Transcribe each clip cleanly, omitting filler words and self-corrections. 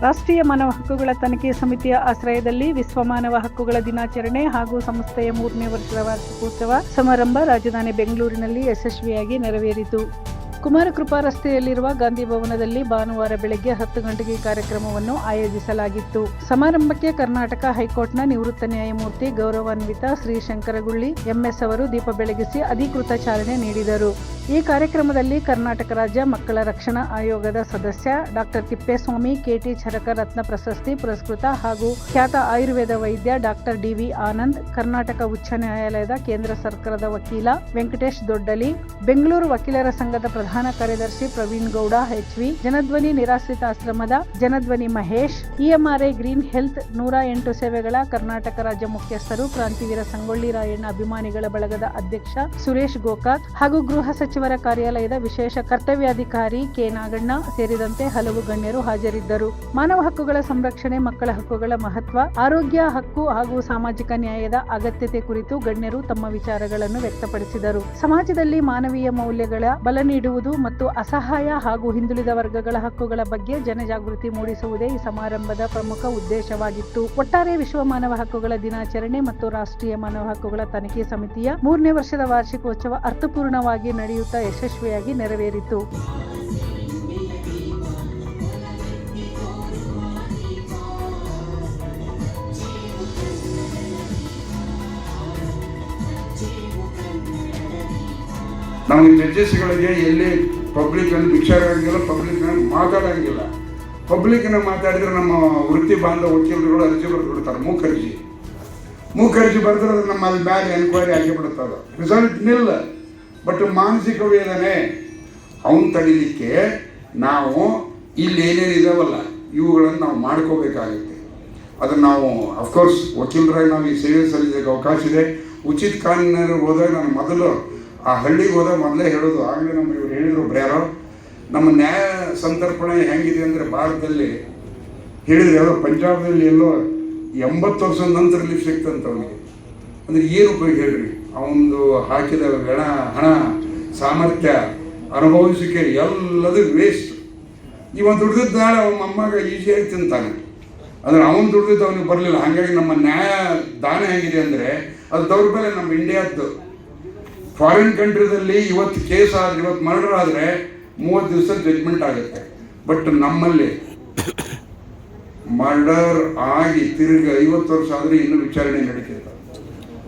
ರಾಷ್ಟ್ರೀಯ ಮಾನವ ಹಕ್ಕುಗಳ ತನಿಖೆ ಸಮಿತಿಯ ಆಶ್ರಯದಲ್ಲಿ ವಿಶ್ವ ಮಾನವ ಹಕ್ಕುಗಳ ದಿನಾಚರಣೆ ಹಾಗೂ ಸಂಸ್ಥೆಯ 3ನೇ ವರ್ಷದ ವಾರ್ಷಿಕೋತ್ಸವ ಸಮಾರಂಭ ರಾಜಧಾನಿ ಬೆಂಗಳೂರಿನಲ್ಲಿ ಯಶಸ್ವಿಯಾಗಿ ನೆರವೇರಿತು. ಕುಮಾರಕೃಪಾ ರಸ್ತೆಯಲ್ಲಿರುವ ಗಾಂಧಿ ಭವನದಲ್ಲಿ ಭಾನುವಾರ ಬೆಳಗ್ಗೆ 10 ಗಂಟೆಗೆ ಕಾರ್ಯಕ್ರಮವನ್ನು ಆಯೋಜಿಸಲಾಗಿತ್ತು. ಸಮಾರಂಭಕ್ಕೆ ಕರ್ನಾಟಕ ಹೈಕೋರ್ಟ್ನ ನಿವೃತ್ತ ನ್ಯಾಯಮೂರ್ತಿ ಗೌರವಾನ್ವಿತ ಶ್ರೀ ಶಂಕರಗುಳ್ಳಿ ಎಂಎಸ್ ಅವರು ದೀಪ ಬೆಳಗಿಸಿ ಅಧಿಕೃತ ಚಾಲನೆ ನೀಡಿದರು. ಈ ಕಾರ್ಯಕ್ರಮದಲ್ಲಿ ಕರ್ನಾಟಕ ರಾಜ್ಯ ಮಕ್ಕಳ ರಕ್ಷಣಾ ಆಯೋಗದ ಸದಸ್ಯ ಡಾಕ್ಟರ್ ತಿಪ್ಪೇಸ್ವಾಮಿ, ಕೆಟಿ ಚರಕ ರತ್ನ ಪ್ರಶಸ್ತಿ ಪುರಸ್ಕೃತ ಹಾಗೂ ಖ್ಯಾತ ಆಯುರ್ವೇದ ವೈದ್ಯ ಡಾಕ್ಟರ್ ಡಿವಿ ಆನಂದ್, ಕರ್ನಾಟಕ ಉಚ್ಚ ನ್ಯಾಯಾಲಯದ ಕೇಂದ್ರ ಸರ್ಕಾರದ ವಕೀಲ ವೆಂಕಟೇಶ್ ದೊಡ್ಡಲಿ, ಬೆಂಗಳೂರು ವಕೀಲರ ಸಂಘದ ಪ್ರಧಾನ ಕಾರ್ಯದರ್ಶಿ ಪ್ರವೀಣ್ ಗೌಡ ಹೆಚ್ವಿ, ಜನಧ್ವನಿ ನಿರಾಶ್ರಿತಾಶ್ರಮದ Janadhwani Mahesh, EMRI green health 108 ಸೇವೆಗಳ ಕರ್ನಾಟಕ ರಾಜ್ಯ ಮುಖ್ಯಸ್ಥರು, ಕ್ರಾಂತಿವೀರ ಸಂಗೊಳ್ಳಿ ರಾಯಣ್ಣ ಅಭಿಮಾನಿಗಳ ಬಳಗದ ಅಧ್ಯಕ್ಷ ಸುರೇಶ್ ಗೋಕಾಕ್ ಹಾಗೂ ಗೃಹ ಸಚಿವರ ಕಾರ್ಯಾಲಯದ ವಿಶೇಷ ಕರ್ತವ್ಯಾಧಿಕಾರಿ ಕೆ ನಾಗಣ್ಣ ಸೇರಿದಂತೆ ಹಲವು ಗಣ್ಯರು ಹಾಜರಿದ್ದರು. ಮಾನವ ಹಕ್ಕುಗಳ ಸಂರಕ್ಷಣೆ, ಮಕ್ಕಳ ಹಕ್ಕುಗಳ ಮಹತ್ವ, ಆರೋಗ್ಯ ಹಕ್ಕು ಹಾಗೂ ಸಾಮಾಜಿಕ ನ್ಯಾಯದ ಅಗತ್ಯತೆ ಕುರಿತು ಗಣ್ಯರು ತಮ್ಮ ವಿಚಾರಗಳನ್ನು ವ್ಯಕ್ತಪಡಿಸಿದರು. ಸಮಾಜದಲ್ಲಿ ಮಾನವೀಯ ಮೌಲ್ಯಗಳ ಬಲ ನೀಡುವುದು ಮತ್ತು ಅಸಹಾಯ ಹಾಗೂ ಹಿಂದುಳಿದ ವರ್ಗಗಳ ಹಕ್ಕುಗಳ ಬಗ್ಗೆ ಜನಜಾಗೃತಿ ಮೂಡಿಸುವುದೇ ಈ ಸಮಾರಂಭದ ಪ್ರಮುಖ ಉದ್ದೇಶವಾಗಿತ್ತು. ಒಟ್ಟಾರೆ ವಿಶ್ವ ಮಾನವ ಹಕ್ಕುಗಳ ದಿನಾಚರಣೆ ಮತ್ತು ರಾಷ್ಟ್ರೀಯ ಮಾನವ ಹಕ್ಕುಗಳ ತನಿಖೆ ಸಮಿತಿಯ 3ನೇ ವರ್ಷದ ವಾರ್ಷಿಕೋತ್ಸವ ಅರ್ಥಪೂರ್ಣವಾಗಿ ನಡೆಯುತ್ತಾ ಯಶಸ್ವಿಯಾಗಿ ನೆರವೇರಿತು. ನಮ್ಮ ಜಡ್ಜಸ್ಗಳಿಗೆ ಎಲ್ಲಿ ಪಬ್ಲಿಕ್ನಲ್ಲಿ ಭಿಕ್ಷಾರಂಗಿಲ್ಲ, ಪಬ್ಲಿಕ್ನಲ್ಲಿ ಮಾತಾಡೋಂಗಿಲ್ಲ. ಪಬ್ಲಿಕ್ನ ಮಾತಾಡಿದ್ರೆ ನಮ್ಮ ವೃತ್ತಿ ಬಾಂಧವ ವಕೀಲರುಗಳು ಅರ್ಜಿ ಬರೆದು ಬಿಡ್ತಾರೆ, ಮೂಕರ್ಜಿ ಬರೆದ್ರೆ ನಮ್ಮ ಅಲ್ಲಿ ಮ್ಯಾಗ ಎನ್ಕ್ವೈರಿ ಆಗಿ ಬಿಡುತ್ತದೆ, ರಿಸಲ್ಟ್ ನಿಲ್ಲ. ಬಟ್ ಮಾನಸಿಕ ವೇದನೆ ಅವನು ತಡಿಲಿಕ್ಕೆ ನಾವು ಇಲ್ಲಿ ಏನೇನು ಇದಾವಲ್ಲ ಇವುಗಳನ್ನು ನಾವು ಮಾಡ್ಕೋಬೇಕಾಗುತ್ತೆ. ಅದನ್ನು ನಾವು ಅಫ್ಕೋರ್ಸ್ ವಕೀಲರಾಗಿ ನಾವು ಈ ಸೇವೆ ಸಲ್ಲಿಸೋಕ್ಕೆ ಅವಕಾಶ ಇದೆ. ಉಚಿತ ಕಾನೂನಿನಲ್ಲಿ ಹೋದಾಗ ನಾನು ಮೊದಲು ಆ ಹಳ್ಳಿಗೆ ಹೋದಾಗ ಮೊದಲೇ ಹೇಳೋದು, ಆಗಲೇ ನಮ್ಮ ಇವ್ರು ಹೇಳಿದ್ರು ಯಾರೋ, ನಮ್ಮ ನ್ಯಾಯ ಸಂತರ್ಪಣೆ ಹೆಂಗಿದೆ ಅಂದರೆ ಭಾರತದಲ್ಲಿ ಹೇಳಿದ್ರೆ ಯಾವುದೋ ಪಂಜಾಬದಲ್ಲಿ ಎಲ್ಲೋ 80 ವರ್ಷದ ನಂತರ ರಿಲೀಫ್ ಸಿಕ್ತಂತ ಅವನಿಗೆ. ಅಂದರೆ ಏನು ಉಪಯೋಗ ಹೇಳ್ರಿ, ಅವನದು ಹಾಕಿದ ಹಣ ಸಾಮರ್ಥ್ಯ ಅನುಭವಿಸಿಕೆ ಎಲ್ಲದೂ ವೇಸ್ಟ್. ಇವನು ದುಡ್ದಿದ್ದ ನಾಳೆ ಅವನ ಮೊಮ್ಮಗ ಈಸಿಯಾಗಿ ತಿಂತಾನೆ. ಅಂದರೆ ಅವನು ದುಡ್ದಿದ್ದು ಅವನಿಗೆ ಬರಲಿಲ್ಲ. ಹಾಗಾಗಿ ನಮ್ಮ ನ್ಯಾಯ ದಾನ ಹೇಗಿದೆ ಅಂದರೆ ಅದು ದೌರ್ಬಲ್ಯ. ನಮ್ಮ ಇಂಡಿಯಾದ್ದು ಫಾರಿನ್ ಕಂಟ್ರಿದಲ್ಲಿ ಇವತ್ತು ಕೇಸ್ ಆದರೆ, ಇವತ್ತು ಮರ್ಡರ್ ಆದರೆ 30 ದಿವಸ ಜಡ್ಜ್ಮೆಂಟ್ ಆಗುತ್ತೆ. ಬಟ್ ನಮ್ಮಲ್ಲಿ ಮರ್ಡರ್ ಆಗಿ ತಿರುಗಿ 50 ವರ್ಷ ಆದರೆ ಇನ್ನೂ ವಿಚಾರಣೆ ನಡೀತಿರ್ತಾರೆ.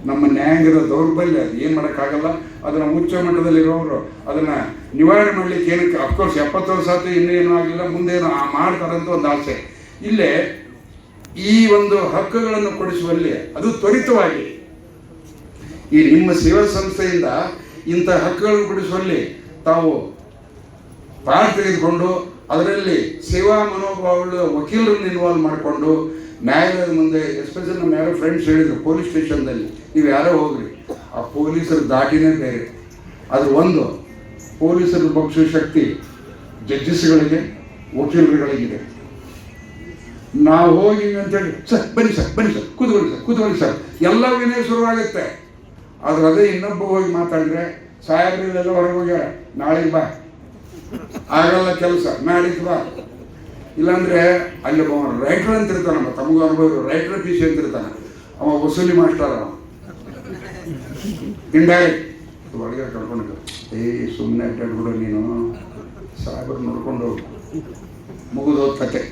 ನಮ್ಮ ನ್ಯಾಯಾಂಗದ ದೌರ್ಬಲ್ಯ, ಅದು ಏನು ಮಾಡೋಕ್ಕಾಗಲ್ಲ. ಅದನ್ನು ಉಚ್ಚ ಮಟ್ಟದಲ್ಲಿರೋರು ಅದನ್ನು ನಿವಾರಣೆ ಮಾಡಲಿಕ್ಕೆ ಏನಕ್ಕೆ, ಅಫ್ಕೋರ್ಸ್ 70 ವರ್ಷ ಆಯ್ತು, ಇನ್ನೂ ಏನೂ ಆಗಲಿಲ್ಲ, ಮುಂದೇನು ಮಾಡ್ತಾರಂತ ಒಂದು ಆಸೆ. ಇಲ್ಲೇ ಈ ಒಂದು ಹಕ್ಕುಗಳನ್ನು ಕೊಡಿಸುವಲ್ಲಿ ಅದು ತ್ವರಿತವಾಗಿ ಈ ನಿಮ್ಮ ಸೇವಾ ಸಂಸ್ಥೆಯಿಂದ ಇಂಥ ಹಕ್ಕುಗಳನ್ನು ಕೊಡಿಸುವಲ್ಲಿ ತಾವು ಪಾಠ ತೆಗೆದುಕೊಂಡು ಅದರಲ್ಲಿ ಸೇವಾ ಮನೋಭಾವದ ವಕೀಲರನ್ನು ಇನ್ವಾಲ್ವ್ ಮಾಡಿಕೊಂಡು ನ್ಯಾಯಾಲಯದ ಮುಂದೆ, ಎಸ್ಪೆಷಲಿ ನಮ್ಮ ಯಾರೋ ಫ್ರೆಂಡ್ಸ್ ಹೇಳಿದರು ಪೊಲೀಸ್ ಸ್ಟೇಷನ್ದಲ್ಲಿ ನೀವು ಯಾರೋ ಹೋಗ್ರಿ, ಆ ಪೊಲೀಸರ ದಾಟಿನೇ ಬೇರೆ. ಅದು ಒಂದು ಪೊಲೀಸರ ಬಗ್ಗಿಸೋ ಶಕ್ತಿ ಜಡ್ಜಸ್ಗಳಿಗೆ, ವಕೀಲರುಗಳಿಗಿದೆ. ನಾವು ಹೋಗಿ ಅಂತೇಳಿ ಸರ್ ಬನ್ನಿ ಸರ್ ಕೂತ್ಕೊಳ್ಳಿ ಸರ್ ಎಲ್ಲ ವಿನಯ ಶುರುವಾಗುತ್ತೆ. ಆದ್ರೆ ಅದೇ ಇನ್ನೊಬ್ಬ ಹೋಗಿ ಮಾತಾಡಿದ್ರೆ ಸಾಹೇಬ್ರೆಲ್ಲ ಹೊರಗೆ ಹೋಗ್ಯಾರ, ನಾಳೆಗೆ ಬಾ, ಆಗಲ್ಲ ಕೆಲಸ, ನಾಳೆಗೆ ಬಾ. ಇಲ್ಲಾಂದ್ರೆ ಅಲ್ಲಿ ರೈಟರ್ ಅಂತ ಇರ್ತಾನೆ, ನಮ್ಮ ತಮಗೂ ಅನುಭವ ರೈಟರ್ ಪೀಸಿ ಅಂತ ಇರ್ತಾನೆ, ಅವ ವಸೂಲಿ ಮಾಸ್ಟರ್, ಅವ ಇಂಡೈರೆಕ್ಟ್ ಒಳಗೆ ಕರ್ಕೊಂಡು ಸುಮ್ಮನೆ ಅಡ್ಡಾಡ್ಬಿಡು ನೀನು, ಸಾಹೇಬ್ರು ನೋಡ್ಕೊಂಡು ಮುಗಿದೋದ್ ಕತೆ.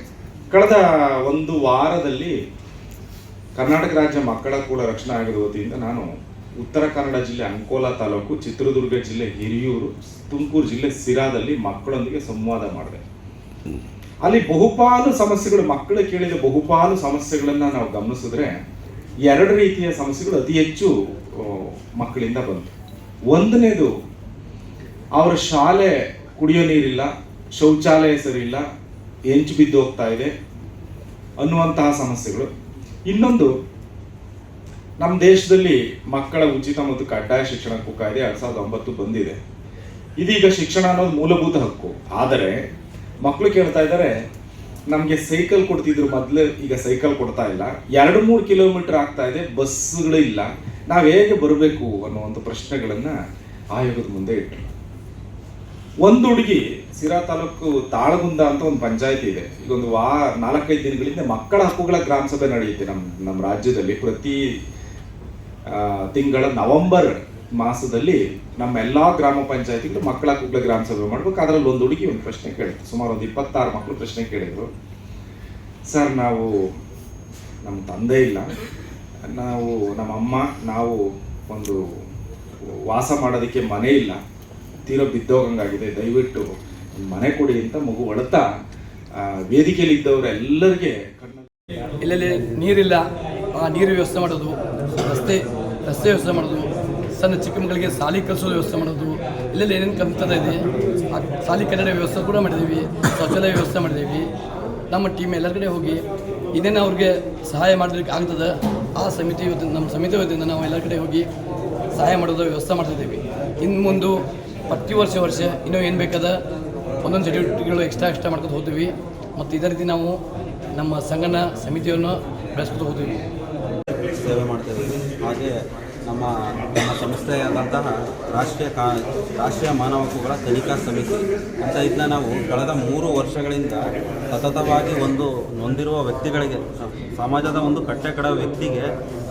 ಕಳೆದ ಒಂದು ವಾರದಲ್ಲಿ ಕರ್ನಾಟಕ ರಾಜ್ಯ ಮಕ್ಕಳ ಹಕ್ಕುಗಳ ರಕ್ಷಣಾ ಆಯೋಗದ ವತಿಯಿಂದ ನಾನು ಉತ್ತರ ಕನ್ನಡ ಜಿಲ್ಲೆ ಅಂಕೋಲಾ ತಾಲೂಕು, ಚಿತ್ರದುರ್ಗ ಜಿಲ್ಲೆ ಹಿರಿಯೂರು, ತುಮಕೂರು ಜಿಲ್ಲೆ ಸಿರಾದಲ್ಲಿ ಮಕ್ಕಳೊಂದಿಗೆ ಸಂವಾದ ಮಾಡಿದೆ. ಅಲ್ಲಿ ಬಹುಪಾಲು ಸಮಸ್ಯೆಗಳು, ಮಕ್ಕಳು ಕೇಳಿದ ಬಹುಪಾಲು ಸಮಸ್ಯೆಗಳನ್ನು ನಾವು ಗಮನಿಸಿದ್ರೆ 2 ರೀತಿಯ ಸಮಸ್ಯೆಗಳು ಅತಿ ಹೆಚ್ಚು ಮಕ್ಕಳಿಂದ ಬಂತು. ಒಂದನೇದು, ಅವರ ಶಾಲೆ ಕುಡಿಯೋ ನೀರಿಲ್ಲ, ಶೌಚಾಲಯ ಸರಿ ಇಲ್ಲ, ಹೆಂಚು ಬಿದ್ದು ಹೋಗ್ತಾ ಇದೆ ಅನ್ನುವಂತಹ ಸಮಸ್ಯೆಗಳು. ಇನ್ನೊಂದು, ನಮ್ಮ ದೇಶದಲ್ಲಿ ಮಕ್ಕಳ ಉಚಿತ ಮತ್ತು ಕಡ್ಡಾಯ ಶಿಕ್ಷಣಕ್ಕೂ ಕಾಯ್ದೆ 2009 ಬಂದಿದೆ. ಇದೀಗ ಶಿಕ್ಷಣ ಅನ್ನೋದು ಮೂಲಭೂತ ಹಕ್ಕು. ಆದರೆ ಮಕ್ಕಳು ಕೇಳ್ತಾ ಇದ್ದಾರೆ, ನಮಗೆ ಸೈಕಲ್ ಕೊಡ್ತಿದ್ರು ಮೊದಲು, ಈಗ ಸೈಕಲ್ ಕೊಡ್ತಾ ಇಲ್ಲ, 2-3 ಕಿಲೋಮೀಟರ್ ಆಗ್ತಾ ಇದೆ, ಬಸ್ಗಳು ಇಲ್ಲ, ನಾವು ಹೇಗೆ ಬರಬೇಕು ಅನ್ನುವಂಥ ಪ್ರಶ್ನೆಗಳನ್ನು ಆಯೋಗದ ಮುಂದೆ ಇಟ್ಟರು. ಒಂದು ಹುಡುಗಿ ಸಿರಾ ತಾಲೂಕು ತಾಳಗುಂದ ಅಂತ ಒಂದು ಪಂಚಾಯತಿ ಇದೆ. ಈಗ ಒಂದು 4-5 ದಿನಗಳಿಂದ ಮಕ್ಕಳ ಹಕ್ಕುಗಳ ಗ್ರಾಮ ಸಭೆ ನಡೆಯುತ್ತೆ ನಮ್ಮ ರಾಜ್ಯದಲ್ಲಿ. ಪ್ರತಿ ತಿಂಗಳ ನವೆಂಬರ್ ಮಾಸದಲ್ಲಿ ನಮ್ಮ ಎಲ್ಲಾ ಗ್ರಾಮ ಪಂಚಾಯತಿಗಳು ಮಕ್ಕಳ ಹಕ್ಕುಗಳ ಗ್ರಾಮ ಸಭೆ ಮಾಡ್ಬೇಕು. ಅದರಲ್ಲಿ ಒಂದು ಹುಡುಗಿ ಒಂದು ಪ್ರಶ್ನೆ ಕೇಳಿದ್ರು. ಸುಮಾರು ಒಂದು 26 ಮಕ್ಕಳು ಪ್ರಶ್ನೆ ಕೇಳಿದ್ರು. ಸರ್, ನಾವು ನಮ್ಮ ತಂದೆ ಇಲ್ಲ, ನಾವು ನಮ್ಮ ಅಮ್ಮ ನಾವು ಒಂದು ವಾಸ ಮಾಡೋದಕ್ಕೆ ಮನೆ ಇಲ್ಲ, ತೀರೋ ಬಿದ್ದೋಗಂಗಾಗಿದೆ, ದಯವಿಟ್ಟು ಮನೆ ಕೊಡಿ ಅಂತ ಮಗು ಅಳುತ್ತಾ ವೇದಿಕೆಯಲ್ಲಿ ಇದ್ದವರೆಲ್ಲರಿಗೆ ಎಲ್ಲೆಲ್ಲಿ ನೀರಿಲ್ಲ ಆ ನೀರು ವ್ಯವಸ್ಥೆ ಮಾಡೋದು, ರಸ್ತೆ ವ್ಯವಸ್ಥೆ ಮಾಡೋದು, ಸಣ್ಣ ಚಿಕ್ಕ ಮಕ್ಕಳಿಗೆ ಶಾಲೆ ಕಲಿಸೋದು ವ್ಯವಸ್ಥೆ ಮಾಡೋದು, ಎಲ್ಲೆಲ್ಲಿ ಏನೇನು ಕಲಿತದ ಇದೆ ಆ ಶಾಲೆ ಕನ್ನಡ ವ್ಯವಸ್ಥೆ ಕೂಡ ಮಾಡಿದ್ದೀವಿ, ಶೌಚಾಲಯ ವ್ಯವಸ್ಥೆ ಮಾಡಿದ್ದೀವಿ. ನಮ್ಮ ಟೀಮ್ ಎಲ್ಲರ ಕಡೆ ಹೋಗಿ ಇದೇನು ಅವ್ರಿಗೆ ಸಹಾಯ ಮಾಡಲಿಕ್ಕೆ ಆಗ್ತದೆ ಆ ಸಮಿತಿ ನಮ್ಮ ಸಮಿತಿ ವತಿಯಿಂದ ನಾವು ಎಲ್ಲರ ಕಡೆ ಹೋಗಿ ಸಹಾಯ ಮಾಡೋದು ವ್ಯವಸ್ಥೆ ಮಾಡ್ತಿದ್ದೀವಿ. ಇನ್ನು ಮುಂದೆ ಪ್ರತಿ ವರ್ಷ ಇನ್ನೂ ಏನು ಬೇಕಾದ ಒಂದೊಂದು ಚಟುವಟಿಕೆಗಳು ಎಕ್ಸ್ಟ್ರಾ ಮಾಡ್ಕೊಂಡು ಹೋಗ್ತೀವಿ. ಮತ್ತು ಇದೇ ರೀತಿ ನಾವು ನಮ್ಮ ಸಂಘನ ಸಮಿತಿಯನ್ನು ಬೆಳೆಸ್ಕೊಂಡು ಹೋಗ್ತೀವಿ, ಸೇವೆ ಮಾಡ್ತಿದ್ದೀವಿ. ಹಾಗೆ ನಮ್ಮ ಸಂಸ್ಥೆಯಾದಂತಹ ರಾಷ್ಟ್ರೀಯ ಮಾನವ ಹಕ್ಕುಗಳ ತನಿಖಾ ಸಮಿತಿ ಅಂತ ಇದನ್ನ ನಾವು ಕಳೆದ 3 ವರ್ಷಗಳಿಂದ ಸತತವಾಗಿ ಒಂದು ನೊಂದಿರುವ ವ್ಯಕ್ತಿಗಳಿಗೆ, ಸಮಾಜದ ಒಂದು ಕಟ್ಟೆಕಡ ವ್ಯಕ್ತಿಗೆ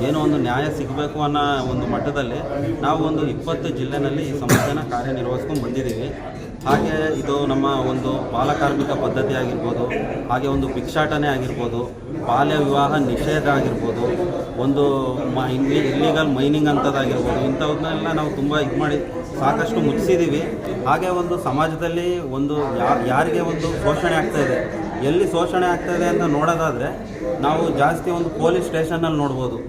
ಏನೋ ಒಂದು ನ್ಯಾಯ ಸಿಗಬೇಕು ಅನ್ನೋ ಒಂದು ಮಟ್ಟದಲ್ಲಿ ನಾವು ಒಂದು 20 ಜಿಲ್ಲೆನಲ್ಲಿ ಈ ಸಂಸ್ಥೆನ ಕಾರ್ಯನಿರ್ವಹಿಸ್ಕೊಂಡು ಬಂದಿದ್ದೀವಿ. ಹಾಗೆ ಇದು ನಮ್ಮ ಒಂದು ಬಾಲಕಾರ್ಮಿಕ ಪದ್ಧತಿ ಆಗಿರ್ಬೋದು, ಹಾಗೆ ಒಂದು ಭಿಕ್ಷಾಟನೆ ಆಗಿರ್ಬೋದು, ಬಾಲ್ಯ ವಿವಾಹ ನಿಷೇಧ ಆಗಿರ್ಬೋದು, ಒಂದು ಇಲ್ಲಿಗಲ್ ಮೈನಿಂಗ್ ಅಂಥದ್ದಾಗಿರ್ಬೋದು, ಇಂಥವನ್ನೆಲ್ಲ ನಾವು ತುಂಬ ಮಾಡಿ ಸಾಕಷ್ಟು ಮುಗಿಸಿದ್ದೀವಿ. ಹಾಗೆ ಒಂದು ಸಮಾಜದಲ್ಲಿ ಒಂದು ಯಾರಿಗೆ ಒಂದು ಶೋಷಣೆ ಆಗ್ತಾಯಿದೆ, ಎಲ್ಲಿ ಶೋಷಣೆ ಆಗ್ತಾಯಿದೆ ಅಂತ ನೋಡೋದಾದರೆ ನಾವು ಜಾಸ್ತಿ ಒಂದು ಪೊಲೀಸ್ ಸ್ಟೇಷನ್ನಲ್ಲಿ ನೋಡ್ಬೋದು.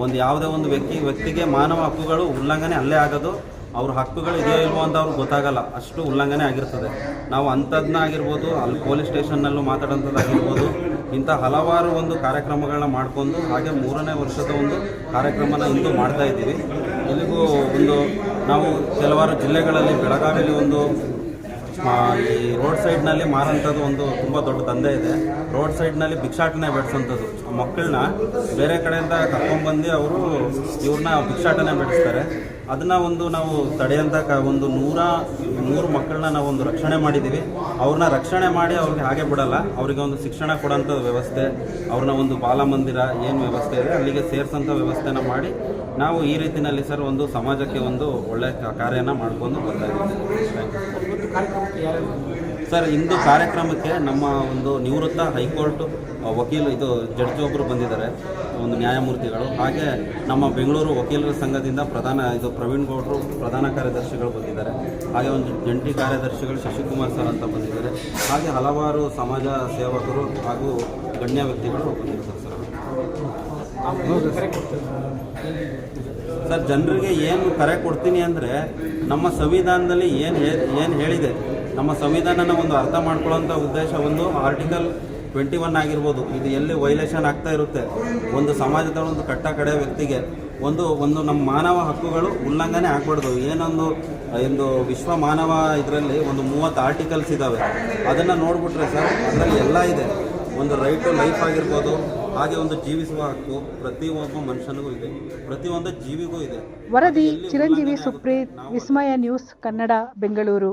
ಒಂದು ಯಾವುದೇ ಒಂದು ವ್ಯಕ್ತಿಗೆ ಮಾನವ ಹಕ್ಕುಗಳು ಉಲ್ಲಂಘನೆ ಅಲ್ಲೇ ಆಗೋದು, ಅವ್ರ ಹಕ್ಕುಗಳು ಇದೆಯೋ ಇಲ್ವೋ ಅಂತ ಅವ್ರಿಗೆ ಗೊತ್ತಾಗಲ್ಲ, ಅಷ್ಟು ಉಲ್ಲಂಘನೆ ಆಗಿರ್ತದೆ. ನಾವು ಅಂಥದ್ದನ್ನ ಆಗಿರ್ಬೋದು, ಅಲ್ಲಿ ಪೊಲೀಸ್ ಸ್ಟೇಷನ್ನಲ್ಲೂ ಮಾತಾಡೋಂಥದ್ದಾಗಿರ್ಬೋದು, ಇಂಥ ಹಲವಾರು ಒಂದು ಕಾರ್ಯಕ್ರಮಗಳನ್ನ ಮಾಡಿಕೊಂಡು ಹಾಗೆ 3ನೇ ವರ್ಷದ ಒಂದು ಕಾರ್ಯಕ್ರಮನ ಇಂದು ಮಾಡ್ತಾ ಇದ್ದೀವಿ. ಇಲ್ಲಿಗೂ ಒಂದು ನಾವು ಕೆಲವಾರು ಜಿಲ್ಲೆಗಳಲ್ಲಿ, ಬೆಳಗಾವಿಯಲ್ಲಿ ಒಂದು ಈ ರೋಡ್ ಸೈಡ್ನಲ್ಲಿ ಮಾರೋಂಥದ್ದು ಒಂದು ತುಂಬ ದೊಡ್ಡ ದಂಧೆ ಇದೆ. ರೋಡ್ ಸೈಡ್ನಲ್ಲಿ ಭಿಕ್ಷಾಟನೆ ಬೆಳೆಸೋಂಥದ್ದು, ಮಕ್ಕಳನ್ನ ಬೇರೆ ಕಡೆಯಿಂದ ಕರ್ಕೊಂಡ್ಬಂದು ಅವರು ಇವ್ರನ್ನ ಭಿಕ್ಷಾಟನೆ ಬೆಳೆಸ್ತಾರೆ. ಅದನ್ನು ಒಂದು ನಾವು ತಡೆಯೋಂಥ ಒಂದು 100 ಮಕ್ಕಳನ್ನ ನಾವು ಒಂದು ರಕ್ಷಣೆ ಮಾಡಿದ್ದೀವಿ. ಅವ್ರನ್ನ ರಕ್ಷಣೆ ಮಾಡಿ ಅವ್ರಿಗೆ ಹಾಗೆ ಬಿಡಲ್ಲ, ಅವರಿಗೆ ಒಂದು ಶಿಕ್ಷಣ ಕೊಡೋಂಥ ವ್ಯವಸ್ಥೆ, ಅವ್ರನ್ನ ಒಂದು ಬಾಲಮಂದಿರ ಏನು ವ್ಯವಸ್ಥೆ ಇದೆ ಅಲ್ಲಿಗೆ ಸೇರಿಸೋಂಥ ವ್ಯವಸ್ಥೆನ ಮಾಡಿ ನಾವು ಈ ರೀತಿಯಲ್ಲಿ ಸರ್ ಒಂದು ಸಮಾಜಕ್ಕೆ ಒಂದು ಒಳ್ಳೆಯ ಕಾರ್ಯನ ಮಾಡ್ಕೊಂಡು ಬರ್ತಾ ಇದ್ದೀವಿ. ಸರ್, ಇಂದು ಕಾರ್ಯಕ್ರಮಕ್ಕೆ ನಮ್ಮ ಒಂದು ನಿವೃತ್ತ ಹೈಕೋರ್ಟ್ ವಕೀಲ ಜಡ್ಜ್ ಒಬ್ಬರು ಬಂದಿದ್ದಾರೆ, ಒಂದು ನ್ಯಾಯಮೂರ್ತಿಗಳು. ಹಾಗೆ ನಮ್ಮ ಬೆಂಗಳೂರು ವಕೀಲರ ಸಂಘದಿಂದ ಪ್ರವೀಣ್ ಗೌಡರು ಪ್ರಧಾನ ಕಾರ್ಯದರ್ಶಿಗಳು ಬಂದಿದ್ದಾರೆ. ಹಾಗೆ ಒಂದು ಜಂಟಿ ಕಾರ್ಯದರ್ಶಿಗಳು ಶಶಿಕುಮಾರ್ ಸರ್ ಅಂತ ಬಂದಿದ್ದಾರೆ. ಹಾಗೆ ಹಲವಾರು ಸಮಾಜ ಸೇವಕರು ಹಾಗೂ ಗಣ್ಯ ವ್ಯಕ್ತಿಗಳು ಬಂದಿದ್ದಾರೆ ಸರ್. ಜನರಿಗೆ ಏನು ಕರೆ ಕೊಡ್ತೀನಿ ಅಂದರೆ, ನಮ್ಮ ಸಂವಿಧಾನದಲ್ಲಿ ಏನು ಹೇಳಿದೆ, ನಮ್ಮ ಸಂವಿಧಾನನ ಒಂದು ಅರ್ಥ ಮಾಡ್ಕೊಳ್ಳೋಂಥ ಉದ್ದೇಶ ಒಂದು ಆರ್ಟಿಕಲ್ 21 ಆಗಿರ್ಬೋದು, ಇದು ಎಲ್ಲಿ ವೈಲೇಷನ್ ಆಗ್ತಾ ಇರುತ್ತೆ, ಒಂದು ಸಮಾಜದ ಒಂದು ಕಡೆ ವ್ಯಕ್ತಿಗೆ ಒಂದು ನಮ್ಮ ಮಾನವ ಹಕ್ಕುಗಳು ಉಲ್ಲಂಘನೆ ಆಗಬಾರ್ದು. ಒಂದು ವಿಶ್ವ ಮಾನವ ಇದರಲ್ಲಿ ಒಂದು 30 ಆರ್ಟಿಕಲ್ಸ್ ಇದ್ದಾವೆ. ಅದನ್ನು ನೋಡಿಬಿಟ್ರೆ ಸರ್, ಅದರಲ್ಲಿ ಎಲ್ಲ ಇದೆ. ಒಂದು ರೈಟ್ ಟು ಲೈಫ್ ಆಗಿರ್ಬೋದು, ಹಾಗೆ ಒಂದು ಜೀವಿಸುವ ಹಕ್ಕು ಪ್ರತಿಯೊಬ್ಬ ಮನುಷ್ಯನಿಗೂ ಇದೆ, ಪ್ರತಿಯೊಂದು ಜೀವಿಗೂ ಇದೆ. ವರದಿ ಚಿರಂಜೀವಿ ಸುಪ್ರೀತ್, ವಿಸ್ಮಯ ನ್ಯೂಸ್ ಕನ್ನಡ, ಬೆಂಗಳೂರು.